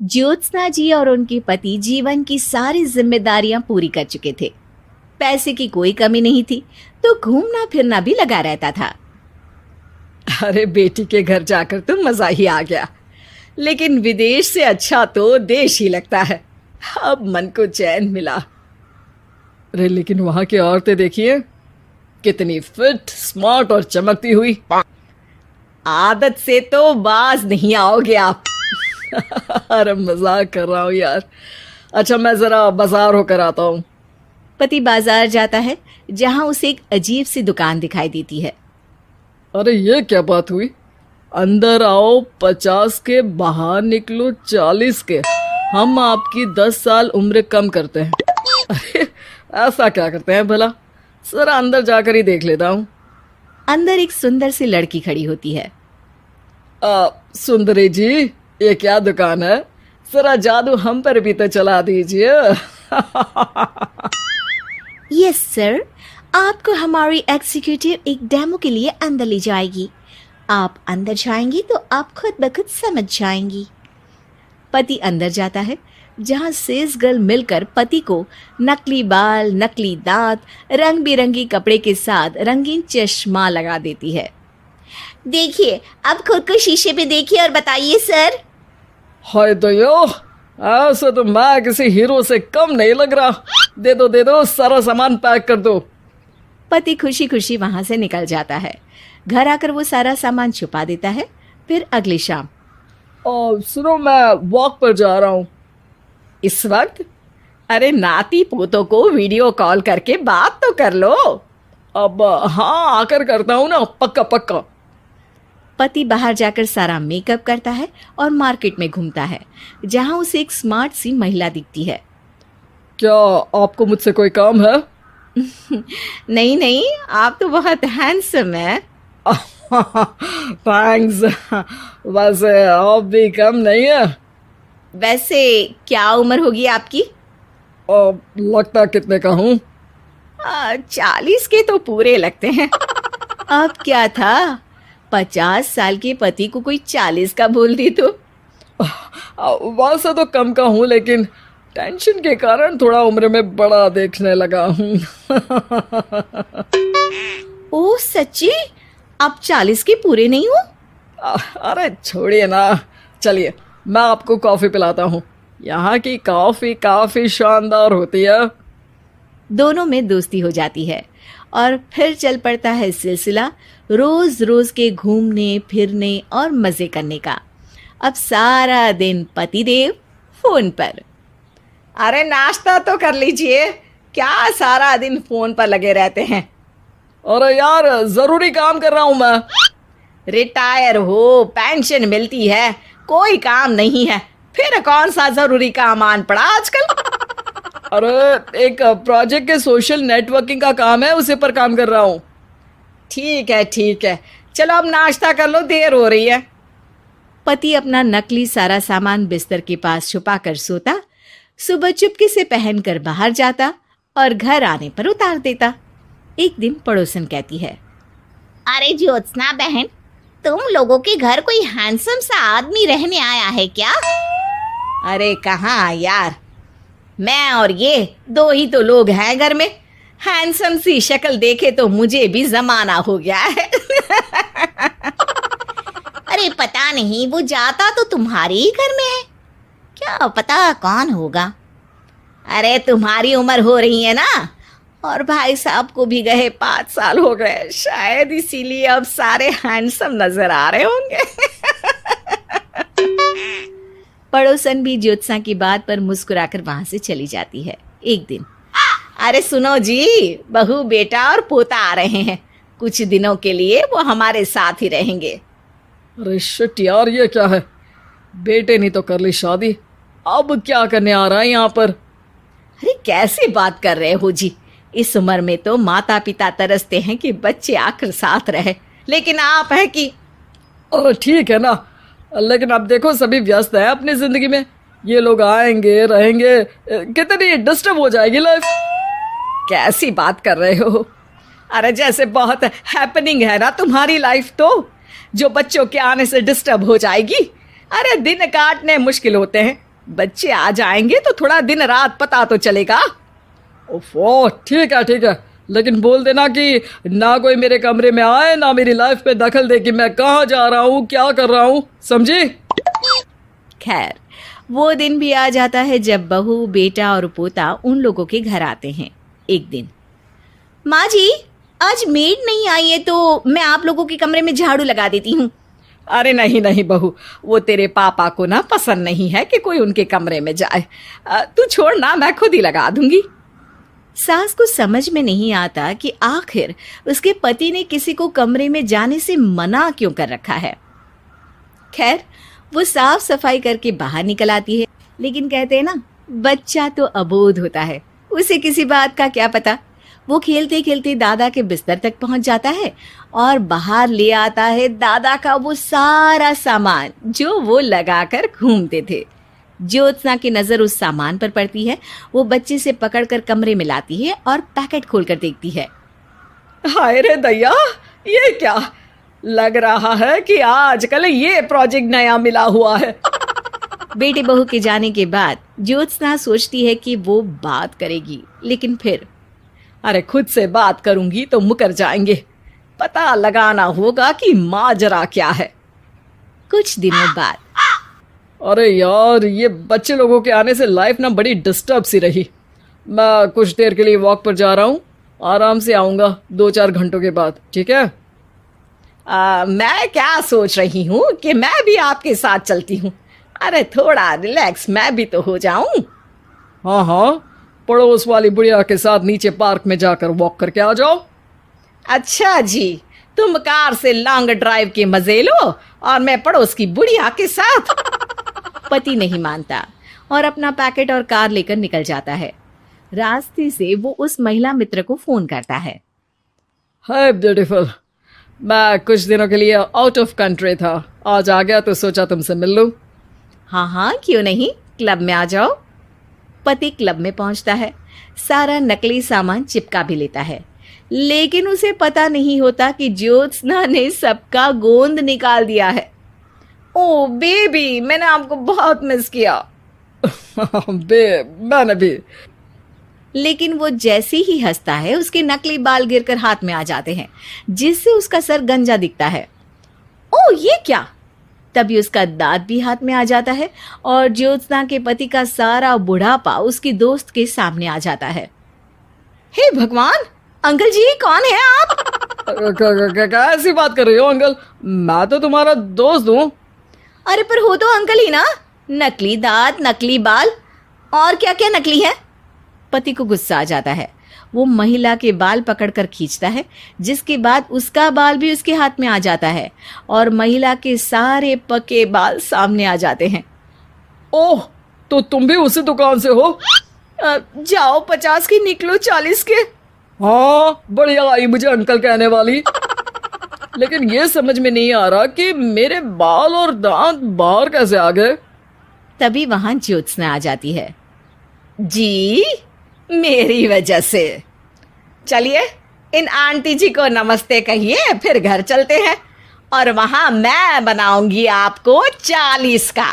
ज्योत्सना जी और उनके पति जीवन की सारी जिम्मेदारियां पूरी कर चुके थे। पैसे की कोई कमी नहीं थी, तो घूमना फिरना भी लगा रहता था। अरे बेटी के घर जाकर तो मजा ही आ गया, लेकिन विदेश से अच्छा तो देश ही लगता है। अब मन को चैन मिला। अरे लेकिन वहां की औरतें देखिए, कितनी फिट, स्मार्ट और चमकती हुई। आदत से तो बाज नहीं आओगे आप। अरे मजाक कर रहा हूँ यार। अच्छा मैं जरा बाजार होकर आता हूँ। पति बाजार जाता है, जहां उसे एक अजीब सी दुकान दिखाई देती है। अरे ये क्या बात हुई? अंदर आओ 50 के, बाहर निकलो 40 के। हम आपकी 10 साल उम्र कम करते हैं। अरे ऐसा क्या करते हैं भला? जरा अंदर जाकर ही देख लेता हूँ। अंदर एक सुंदर सी लड़की खड़ी होती है। सुंदरी जी, ये क्या दुकान है? जरा जादू हम पर भी तो चला दीजिए। यस सर, आपको हमारी एग्जीक्यूटिव एक डेमो के लिए अंदर ले जाएगी। आप अंदर जाएंगी तो आप खुद ब खुद समझ जाएंगी। पति अंदर जाता है, जहां सेल्स गर्ल मिलकर पति को नकली बाल, नकली दांत, रंग बिरंगी कपड़े के साथ रंगीन चश्मा लगा देती है। देखिए, अब खुद को शीशे पे देखिए और बताइए सर। हाय दयो, ऐसे तो मैं किसी हीरो से कम नहीं लग रहा। दे दो, सारा सामान पैक कर दो। पति खुशी खुशी वहां से निकल जाता है। घर आकर वो सारा सामान छुपा देता है। फिर अगली शाम। सुनो, मैं वॉक पर जा रहा हूँ। इस वक्त? अरे नाती पोतों को वीडियो कॉल करके बात तो कर लो। अब हाँ, आकर करता हूँ ना, पक्का पक्का। पति बाहर जाकर सारा मेकअप करता है और मार्केट में घूमता है, जहां उसे एक स्मार्ट सी महिला दिखती है। क्या आपको मुझसे कोई काम है? नहीं नहीं, आप तो बहुत हैंडसम है। थैंक्स। वैसे आप भी कम नहीं है। वैसे क्या उम्र होगी आपकी? लगता कितने का हूँ? 40 के तो पूरे लगते हैं। अब क्या था, 50 साल के पति को कोई 40 का बोल दी तो। वैसे तो कम का हूँ, लेकिन टेंशन के कारण थोड़ा उम्र में बड़ा देखने लगा हूँ। ओह सच्ची? आप 40 के पूरे नहीं हो? अरे छोड़िए ना, चलिए मैं आपको कॉफी पिलाता हूँ। यहाँ की कॉफी काफी शानदार होती है। दोनों में दोस्ती हो जाती है और फिर चल पड़ता है सिलसिला रोज रोज के घूमने फिरने और मजे करने का। अब सारा दिन पतिदेव फोन पर। अरे नाश्ता तो कर लीजिए, क्या सारा दिन फोन पर लगे रहते हैं? अरे यार, जरूरी काम कर रहा हूं मैं। रिटायर हो, पेंशन मिलती है, कोई काम नहीं है, फिर कौन सा जरूरी काम आन पड़ा आजकल? अरे एक प्रोजेक्ट के सोशल नेटवर्किंग का काम है, उसी पर काम कर रहा हूँ। ठीक है, चलो अब नाश्ता कर लो, देर हो रही है। पति अपना नकली सारा सामान बिस्तर के पास छुपा कर सोता, सुबह चुपके से पहनकर बाहर जाता और घर आने पर उतार देता। एक दिन पड़ोसन कहती है, अरे ज्योत्सना बहन, तुम लोगों के घर कोई हैंडसम सा आदमी रहने आया है क्या? अरे कहाँ यार, मैं और ये दो ही तो लोग हैं घर में। हैंडसम सी शक्ल देखे तो मुझे भी जमाना हो गया है। अरे पता नहीं, वो जाता तो तुम्हारे ही घर में है, क्या पता कौन होगा। अरे तुम्हारी उम्र हो रही है ना, और भाई साहब को भी गए 5 साल हो गए, शायद इसीलिए अब सारे हैंडसम नजर आ रहे होंगे। पड़ोसन भी ज्योत्सना की बात पर मुस्कुराकर वहां से चली जाती है। एक दिन, अरे सुनो जी, बहू बेटा और पोता आ रहे हैं, कुछ दिनों के लिए वो हमारे साथ ही रहेंगे। अरे शिट यार, ये क्या है? बेटे ने तो कर ली शादी, अब क्या करने आ रहा है यहाँ पर? अरे कैसी बात कर रहे हो जी, इस उम्र में तो माता पिता तरसते हैं कि बच्चे आकर साथ रहे, लेकिन आप है कि। अरे ठीक है ना, लेकिन अब देखो सभी व्यस्त हैं अपनी जिंदगी में, ये लोग आएंगे रहेंगे, कितनी डिस्टर्ब हो जाएगी लाइफ। कैसी बात कर रहे हो? अरे जैसे बहुत हैपनिंग है ना तुम्हारी लाइफ, तो जो बच्चों के आने से डिस्टर्ब हो जाएगी। अरे दिन काटने मुश्किल होते हैं, बच्चे आ जाएंगे तो थोड़ा दिन रात पता तो चलेगा। ओफो, ठीक है, लेकिन बोल देना कि ना कोई मेरे कमरे में आए, ना मेरी लाइफ पे दखल दे कि मैं कहाँ जा रहा हूँ, क्या कर रहा हूँ, समझी? खैर, वो दिन भी आ जाता है जब बहू, बेटा और पोता उन लोगों के घर आते हैं। एक दिन, माँ जी, आज मेड नहीं आई है तो मैं आप लोगों के कमरे में झाड़ू लगा देती हूँ। अरे नहीं बहू, वो तेरे पापा को ना पसंद नहीं है कि कोई उनके कमरे में जाए। तू छोड़ ना, मैं खुद ही लगा दूंगी। सास को समझ में नहीं आता कि आखिर उसके पति ने किसी को कमरे में जाने से मना क्यों कर रखा है। खैर, वो साफ सफाई करके बाहर निकल आती है, लेकिन कहते हैं ना, बच्चा तो अबोध होता है, उसे किसी बात का क्या पता। वो खेलते खेलते दादा के बिस्तर तक पहुंच जाता है और बाहर ले आता है दादा का वो सारा सामान जो वो लगाकर घूमते थे। ज्योत्सना की नजर उस सामान पर पड़ती है। वो बच्चे से पकड़कर कमरे में लाती है और पैकेट खोलकर देखती है। हाय रे दैया, ये क्या लग रहा है कि आजकल ये प्रोजेक्ट नया मिला हुआ है। बेटे बहू के जाने के बाद ज्योत्सना सोचती है कि वो बात करेगी, लेकिन फिर अरे खुद से बात करूंगी तो मुकर जाएंगे। पता लगाना होगा कि माजरा क्या है। कुछ दिनों बाद, अरे यार, ये बच्चे लोगों के आने से लाइफ ना बड़ी डिस्टर्ब सी रही। मैं कुछ देर के लिए वॉक पर जा रहा हूँ, आराम से आऊँगा 2-4 घंटों के बाद, ठीक है? मैं क्या सोच रही हूँ कि मैं भी आपके साथ चलती हूँ। अरे थोड़ा रिलैक्स मैं भी तो हो जाऊं। हाँ, पड़ोस वाली बुढ़िया के साथ नीचे पार्क में जाकर वॉक करके आ जाओ। अच्छा जी, तुम कार से लॉन्ग ड्राइव के मजे लो और मैं पड़ोस की बुढ़िया के साथ। पति नहीं मानता और अपना पैकेट और कार लेकर निकल जाता है। रास्ते से वो उस महिला मित्र को फोन करता है। हाय ब्यूटीफुल, मैं कुछ दिनों के लिए आउट ऑफ कंट्री था, आज आ गया तो सोचा तुमसे मिल लूं। हाँ, क्यों नहीं, क्लब में आ जाओ। पति क्लब में पहुंचता है, सारा नकली सामान चिपका भी लेता है, लेकिन उसे पता नहीं होता कि ज्योत्सना ने सबका गोंद निकाल दिया है। ओ बेबी, मैंने आपको बहुत मिस किया। मैंने भी। लेकिन वो जैसे ही हंसता है, उसके नकली बाल गिरकर हाथ में आ जाते हैं, जिससे उसका सर गंजा दिखता है। ओ ये क्या! तभी उसका दांत भी हाथ में आ जाता है और ज्योत्सना के पति का सारा बुढ़ापा उसकी दोस्त के सामने आ जाता है। हे भगवान, अंकल जी, कौन है आप? कैसी बात कर रही हो अंकल? मैं तो तुम्हारा दोस्त हूँ। अरे पर हो तो अंकल ही ना। नकली दांत, नकली बाल और क्या क्या नकली है। पति को गुस्सा आ जाता है। वो महिला के बाल पकड़कर खींचता है, जिसके बाद उसका बाल भी उसके हाथ में आ जाता है और महिला के सारे पके बाल सामने आ जाते हैं। ओह, तो तुम भी उसी दुकान से हो? जाओ 50 की निकलो 40 के। हाँ, बढ़िया आई मुझे अंकल कहने वाली। लेकिन ये समझ में नहीं आ रहा कि मेरे बाल और दांत बाहर कैसे आ गए। तभी वहां ज्योत्सना आ जाती है। जी, मेरी वजह से। चलिए इन आंटी जी को नमस्ते कहिए, फिर घर चलते हैं और वहां मैं बनाऊंगी आपको 40 का।